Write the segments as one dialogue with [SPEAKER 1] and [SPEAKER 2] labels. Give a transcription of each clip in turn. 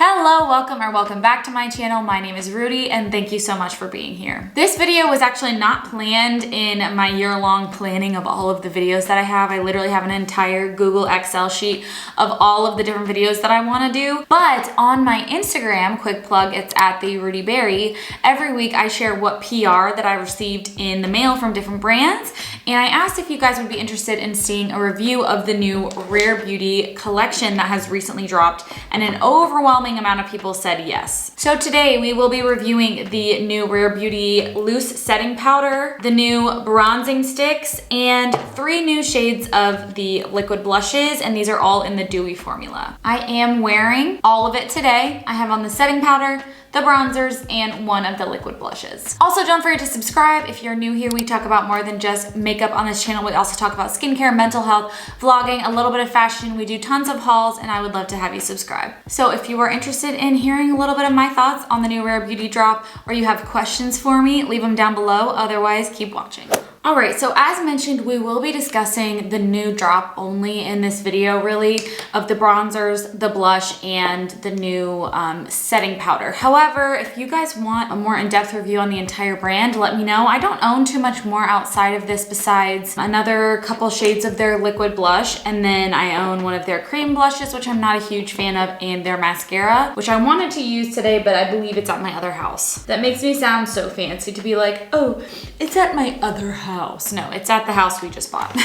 [SPEAKER 1] Hello, welcome back to my channel. My name is Rudi and thank you so much for being here. This video was actually not planned in my year-long planning of all of the videos that I have. I literally have an entire Google Excel sheet of all of the different videos that I want to do. But on my Instagram, quick plug, it's at the Rudi Berry. Every week I share what PR that I received in the mail from different brands. And I asked if you guys would be interested in seeing a review of the new Rare Beauty collection that has recently dropped, and an overwhelming amount of people said yes. So today we will be reviewing the new Rare Beauty loose setting powder, the new bronzing sticks, and 3 new shades of the liquid blushes, and these are all in the dewy formula. I am wearing all of it today. I have on the setting powder, the bronzers, and 1 of the liquid blushes. Also, don't forget to subscribe. If you're new here, we talk about more than just makeup on this channel. We also talk about skincare, mental health, vlogging, a little bit of fashion. We do tons of hauls, and I would love to have you subscribe. So if you are interested in hearing a little bit of my thoughts on the new Rare Beauty drop, or you have questions for me, leave them down below. Otherwise, keep watching. All right, so as mentioned, we will be discussing the new drop only in this video, really, of the bronzers, the blush, and the new setting powder. However, if you guys want a more in-depth review on the entire brand, let me know. I don't own too much more outside of this besides another couple shades of their liquid blush, and then I own one of their cream blushes, which I'm not a huge fan of, and their mascara, which I wanted to use today, but I believe it's at my other house. That makes me sound so fancy to be like, oh, it's at my other house. No, it's at the house we just bought.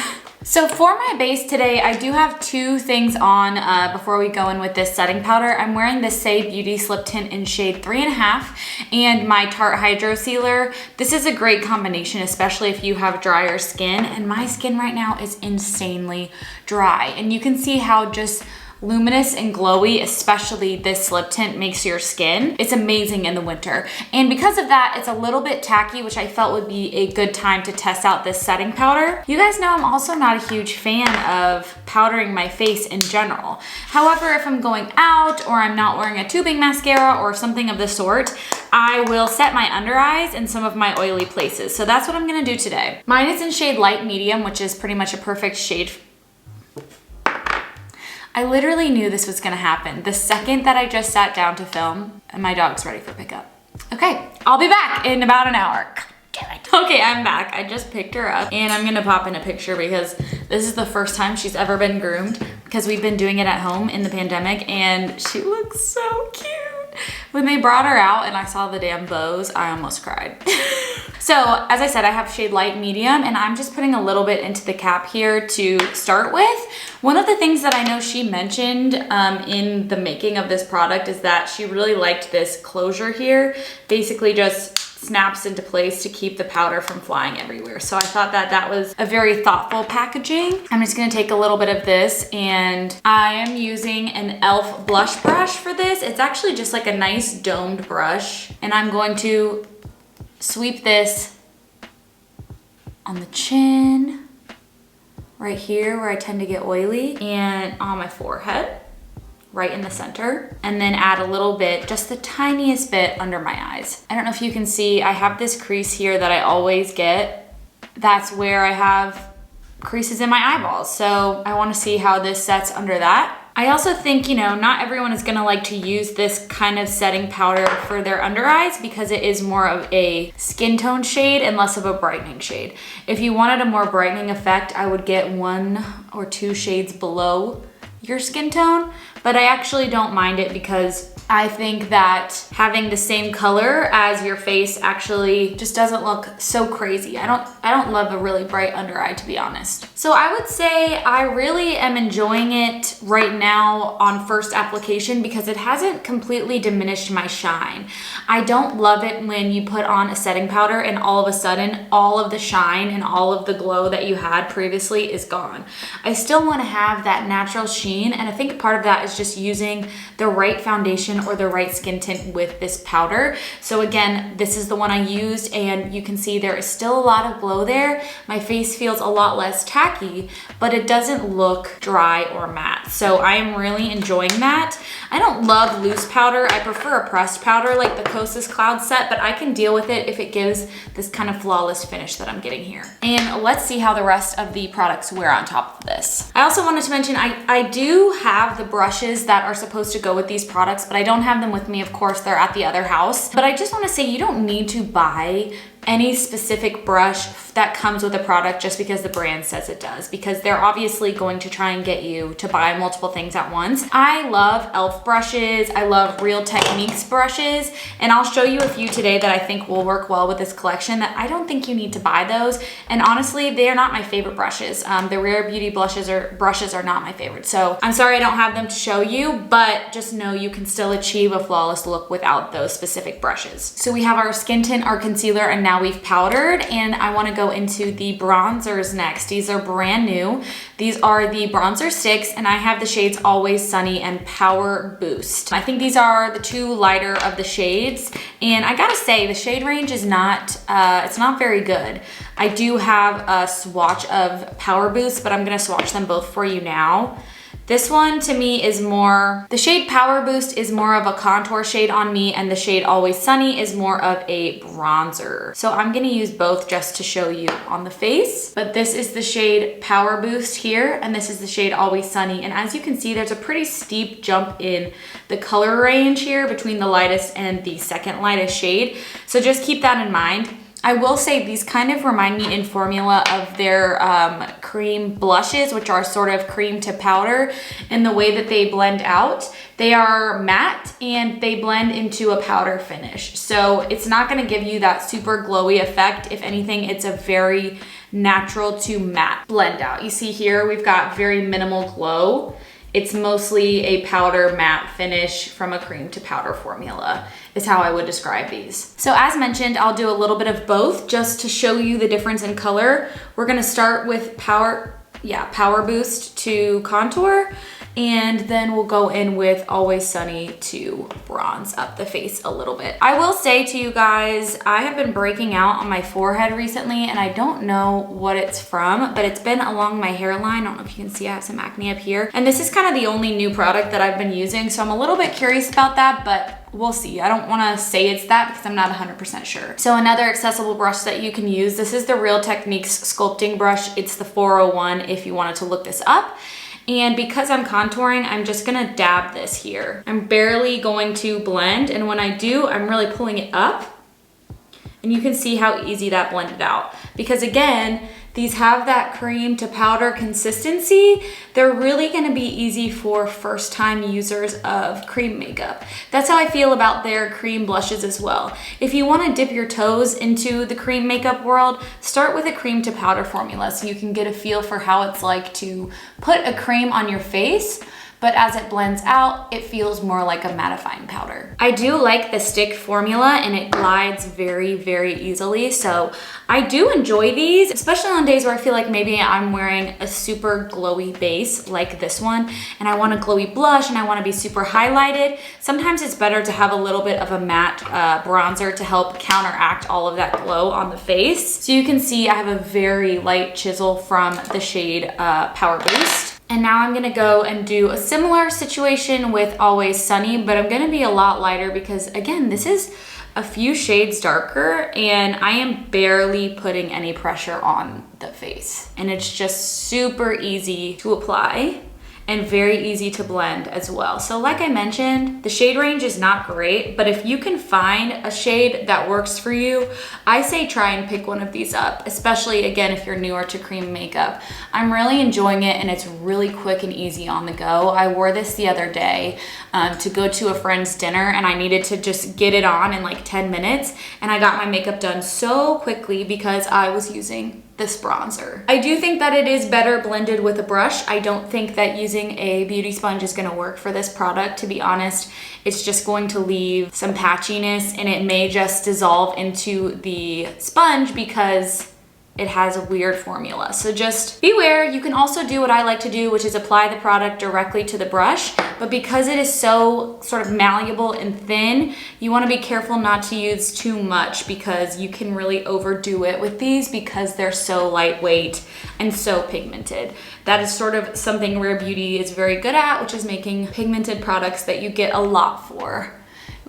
[SPEAKER 1] So for my base today, I do have 2 things on before we go in with this setting powder. I'm wearing the Say Beauty Slip Tint in shade 3.5 and my Tarte Hydro Sealer. This is a great combination, especially if you have drier skin, and my skin right now is insanely dry. And you can see how just luminous and glowy, especially this slip tint, makes your skin. It's amazing in the winter. And because of that, it's a little bit tacky, which I felt would be a good time to test out this setting powder. You guys know I'm also not a huge fan of powdering my face in general. However, if I'm going out or I'm not wearing a tubing mascara or something of the sort, I will set my under eyes in some of my oily places. So that's what I'm gonna do today. Mine is in shade light medium, which is pretty much a perfect shade. I literally knew this was gonna happen the second that I just sat down to film, and my dog's ready for pickup. Okay, I'll be back in about an hour. God damn it. Okay, I'm back. I just picked her up, and I'm gonna pop in a picture because this is the first time she's ever been groomed, because we've been doing it at home in the pandemic, and she looks so cute. When they brought her out and I saw the damn bows, I almost cried. So, as I said, I have shade light medium, and I'm just putting a little bit into the cap here to start with. One of the things that I know she mentioned in the making of this product is that she really liked this closure here. Basically just snaps into place to keep the powder from flying everywhere. So I thought that that was a very thoughtful packaging. I'm just gonna take a little bit of this, and I am using an e.l.f. blush brush for this. It's actually just like a nice domed brush, and I'm going to sweep this on the chin, right here where I tend to get oily, and on my forehead, right in the center, and then add a little bit, just the tiniest bit under my eyes. I don't know if you can see, I have this crease here that I always get. That's where I have creases in my eyeballs. So I wanna see how this sets under that. I also think, you know, not everyone is gonna like to use this kind of setting powder for their under eyes because it is more of a skin tone shade and less of a brightening shade. If you wanted a more brightening effect, I would get 1 or 2 shades below your skin tone, but I actually don't mind it because I think that having the same color as your face actually just doesn't look so crazy. I don't love a really bright under eye, to be honest. So I would say I really am enjoying it right now on first application because it hasn't completely diminished my shine. I don't love it when you put on a setting powder and all of a sudden all of the shine and all of the glow that you had previously is gone. I still want to have that natural sheen, and I think part of that is just using the right foundation or the right skin tint with this powder. So again, this is the one I used, and you can see there is still a lot of glow there. My face feels a lot less tacky, but it doesn't look dry or matte. So I am really enjoying that. I don't love loose powder. I prefer a pressed powder like the Kosas Cloud Set, but I can deal with it if it gives this kind of flawless finish that I'm getting here. And let's see how the rest of the products wear on top of this. I also wanted to mention I do have the brushes that are supposed to go with these products, but I don't have them with me, of course, they're at the other house. But I just wanna say you don't need to buy any specific brush that comes with a product just because the brand says it does, because they're obviously going to try and get you to buy multiple things at once. I love e.l.f. brushes. I love Real Techniques brushes, and I'll show you a few today that I think will work well with this collection that I don't think you need to buy those. And honestly, they are not my favorite brushes. The Rare Beauty brushes are not my favorite. So I'm sorry I don't have them to show you, but just know you can still achieve a flawless look without those specific brushes. So we have our skin tint, our concealer, and now we've powdered, and I want to go into the bronzers next. These are brand new. These are the bronzer sticks, and I have the shades Always Sunny and Power Boost. I think these are the two lighter of the shades, and I gotta say the shade range is not, it's not very good. I do have a swatch of Power Boost, but I'm gonna swatch them both for you now. This one to me is more, the shade Power Boost is more of a contour shade on me, and the shade Always Sunny is more of a bronzer. So I'm gonna use both just to show you on the face. But this is the shade Power Boost here, and this is the shade Always Sunny. And as you can see, there's a pretty steep jump in the color range here between the lightest and the second lightest shade. So just keep that in mind. I will say these kind of remind me in formula of their cream blushes, which are sort of cream to powder in the way that they blend out. They are matte and they blend into a powder finish. So it's not gonna give you that super glowy effect. If anything, it's a very natural to matte blend out. You see here, we've got very minimal glow. It's mostly a powder matte finish from a cream to powder formula is how I would describe these. So as mentioned, I'll do a little bit of both just to show you the difference in color. We're gonna start with Power Boost to contour, and then we'll go in with Always Sunny to bronze up the face a little bit. I will say to you guys, I have been breaking out on my forehead recently, and I don't know what it's from, but it's been along my hairline. I don't know if you can see I have some acne up here. And this is kind of the only new product that I've been using, so I'm a little bit curious about that, but we'll see. I don't wanna say it's that because I'm not 100% sure. So another accessible brush that you can use, this is the Real Techniques sculpting brush. It's the 401 if you wanted to look this up. And because I'm contouring, I'm just gonna dab this here. I'm barely going to blend, and when I do, I'm really pulling it up. And you can see how easy that blended out. Because again, these have that cream to powder consistency. They're really gonna be easy for first time users of cream makeup. That's how I feel about their cream blushes as well. If you wanna dip your toes into the cream makeup world, start with a cream to powder formula so you can get a feel for how it's like to put a cream on your face, but as it blends out, it feels more like a mattifying powder. I do like the stick formula, and it glides very, very easily. So I do enjoy these, especially on days where I feel like maybe I'm wearing a super glowy base like this one, and I want a glowy blush and I want to be super highlighted. Sometimes it's better to have a little bit of a matte bronzer to help counteract all of that glow on the face. So you can see I have a very light chisel from the shade Power Boost. And now I'm gonna go and do a similar situation with Always Sunny, but I'm gonna be a lot lighter because again, this is a few shades darker and I am barely putting any pressure on the face. And it's just super easy to apply and very easy to blend as well. So like I mentioned, the shade range is not great, but if you can find a shade that works for you, I say try and pick one of these up, especially again, if you're newer to cream makeup. I'm really enjoying it and it's really quick and easy on the go. I wore this the other day to go to a friend's dinner, and I needed to just get it on in like 10 minutes. And I got my makeup done so quickly because I was using this bronzer. I do think that it is better blended with a brush. I don't think that using a beauty sponge is gonna work for this product, to be honest. It's just going to leave some patchiness, and it may just dissolve into the sponge because it has a weird formula. So just beware. You can also do what I like to do, which is apply the product directly to the brush, but because it is so sort of malleable and thin, you wanna be careful not to use too much because you can really overdo it with these because they're so lightweight and so pigmented. That is sort of something Rare Beauty is very good at, which is making pigmented products that you get a lot for.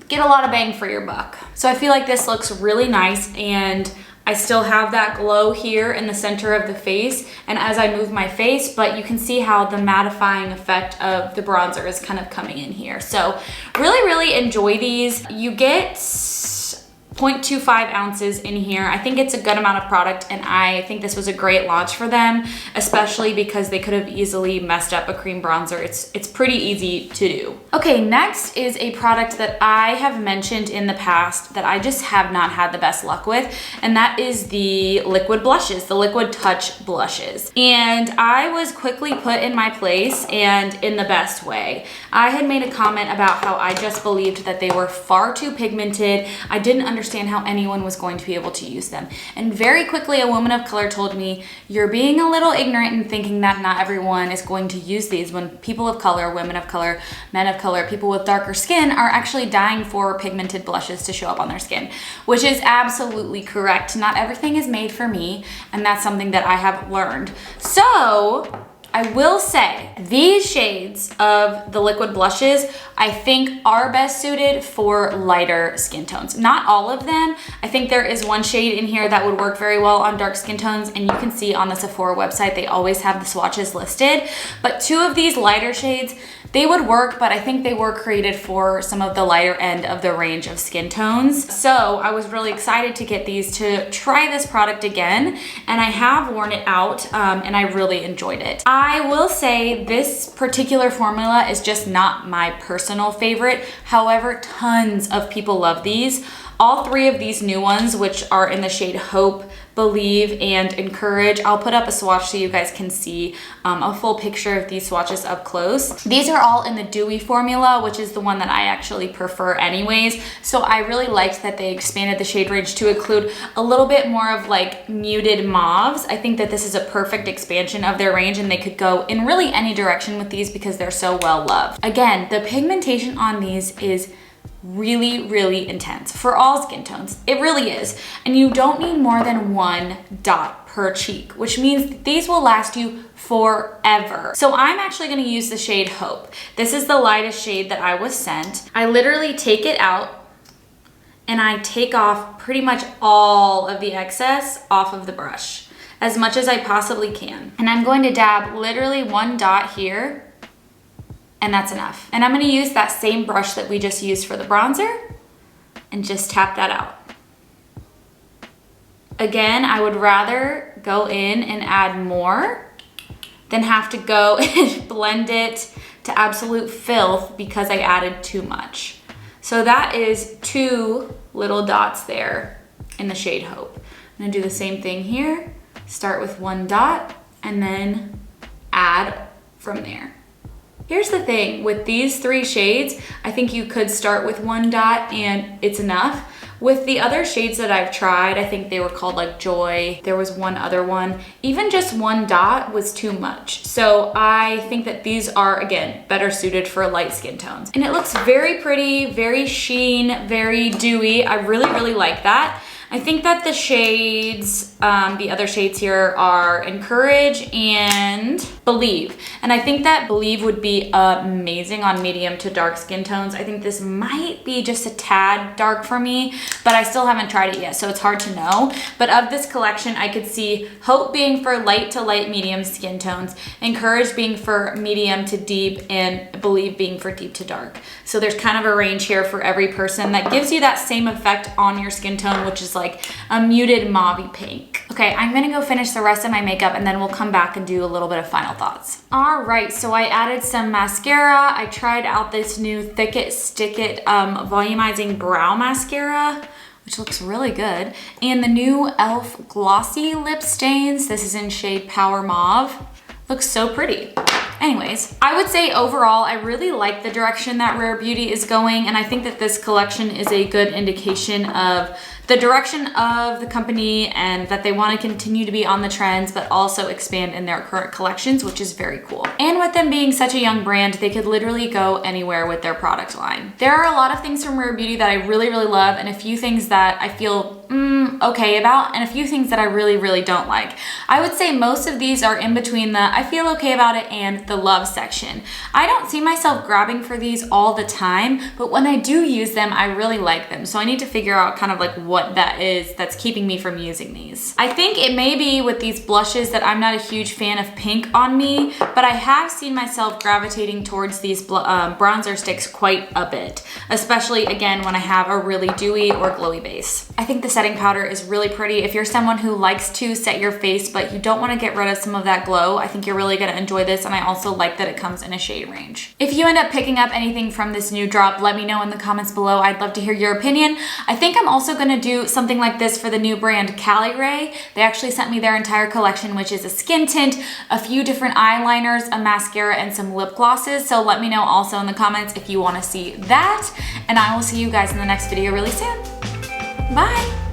[SPEAKER 1] Get a lot of bang for your buck. So I feel like this looks really nice, and I still have that glow here in the center of the face and as I move my face, but you can see how the mattifying effect of the bronzer is kind of coming in here. So really enjoy these. You get 0.25 ounces in here. I think it's a good amount of product and I think this was a great launch for them, especially because they could have easily messed up a cream bronzer. It's pretty easy to do. Okay, next is a product that I have mentioned in the past that I just have not had the best luck with, and that is the liquid blushes, the Liquid Touch blushes. And I was quickly put in my place and in the best way. I had made a comment about how I just believed that they were far too pigmented. I didn't understand how anyone was going to be able to use them. And very quickly, a woman of color told me, you're being a little ignorant in thinking that not everyone is going to use these when people of color, women of color, men of color, people with darker skin are actually dying for pigmented blushes to show up on their skin, which is absolutely correct. Not everything is made for me, and that's something that I have learned. So I will say these shades of the liquid blushes I think are best suited for lighter skin tones. Not all of them. I think there is one shade in here that would work very well on dark skin tones, and you can see on the Sephora website they always have the swatches listed. But two of these lighter shades, they would work, but I think they were created for some of the lighter end of the range of skin tones. So I was really excited to get these to try this product again, and I have worn it out and I really enjoyed it. I will say this particular formula is just not my personal favorite. However, tons of people love these. All three of these new ones, which are in the shade Hope, Believe, and Encourage. I'll put up a swatch so you guys can see a full picture of these swatches up close. These are all in the Dewy formula, which is the one that I actually prefer anyways. So I really liked that they expanded the shade range to include a little bit more of like muted mauves. I think that this is a perfect expansion of their range, and they could go in really any direction with these because they're so well loved. Again, the pigmentation on these is really intense for all skin tones. It really is. And you don't need more than 1 dot per cheek, which means that these will last you forever. So I'm actually going to use the shade Hope. This is the lightest shade that I was sent. I literally take it out and I take off pretty much all of the excess off of the brush, as much as I possibly can. And I'm going to dab literally 1 dot here, and that's enough. And I'm gonna use that same brush that we just used for the bronzer and just tap that out. Again, I would rather go in and add more than have to go and blend it to absolute filth because I added too much. So that is 2 little dots there in the shade Hope. I'm gonna do the same thing here. Start with 1 dot and then add from there. Here's the thing, with these 3 shades, I think you could start with 1 dot and it's enough. With the other shades that I've tried, I think they were called like Joy. There was one other one. Even just 1 dot was too much. So I think that these are, again, better suited for light skin tones. And it looks very pretty, very sheen, very dewy. I really like that. I think that the shades, the other shades here are Encourage and Believe. And I think that Believe would be amazing on medium to dark skin tones. I think this might be just a tad dark for me, but I still haven't tried it yet, so it's hard to know. But of this collection, I could see Hope being for light to light medium skin tones, Encourage being for medium to deep, and Believe being for deep to dark. So there's kind of a range here for every person that gives you that same effect on your skin tone, which is like a muted mauvey pink. Okay, I'm gonna go finish the rest of my makeup and then we'll come back and do a little bit of final thoughts. All right, so I added some mascara. I tried out this new Thick It Stick It volumizing brow mascara, which looks really good. And the new e.l.f. glossy lip stains. This is in shade Power Mauve. Looks so pretty. Anyways, I would say overall, I really like the direction that Rare Beauty is going, and I think that this collection is a good indication of the direction of the company and that they want to continue to be on the trends, but also expand in their current collections, which is very cool. And with them being such a young brand, they could literally go anywhere with their product line. There are a lot of things from Rare Beauty that I really love, and a few things that I feel, I'm okay about and a few things that I really, really don't like. I would say most of these are in between the I feel okay about it and the love section. I don't see myself grabbing for these all the time, but when I do use them, I really like them. So I need to figure out kind of like what that is that's keeping me from using these. I think it may be with these blushes that I'm not a huge fan of pink on me, but I have seen myself gravitating towards these bronzer sticks quite a bit, especially again when I have a really dewy or glowy base. I think the setting powder is really pretty. If you're someone who likes to set your face but you don't want to get rid of some of that glow, I think you're really going to enjoy this, and I also like that it comes in a shade range. If you end up picking up anything from this new drop, let me know in the comments below. I'd love to hear your opinion. I think I'm also going to do something like this for the new brand Cali Ray. They actually sent me their entire collection, which is a skin tint, a few different eyeliners, a mascara, and some lip glosses. So let me know also in the comments if you want to see that, and I will see you guys in the next video really soon. Bye!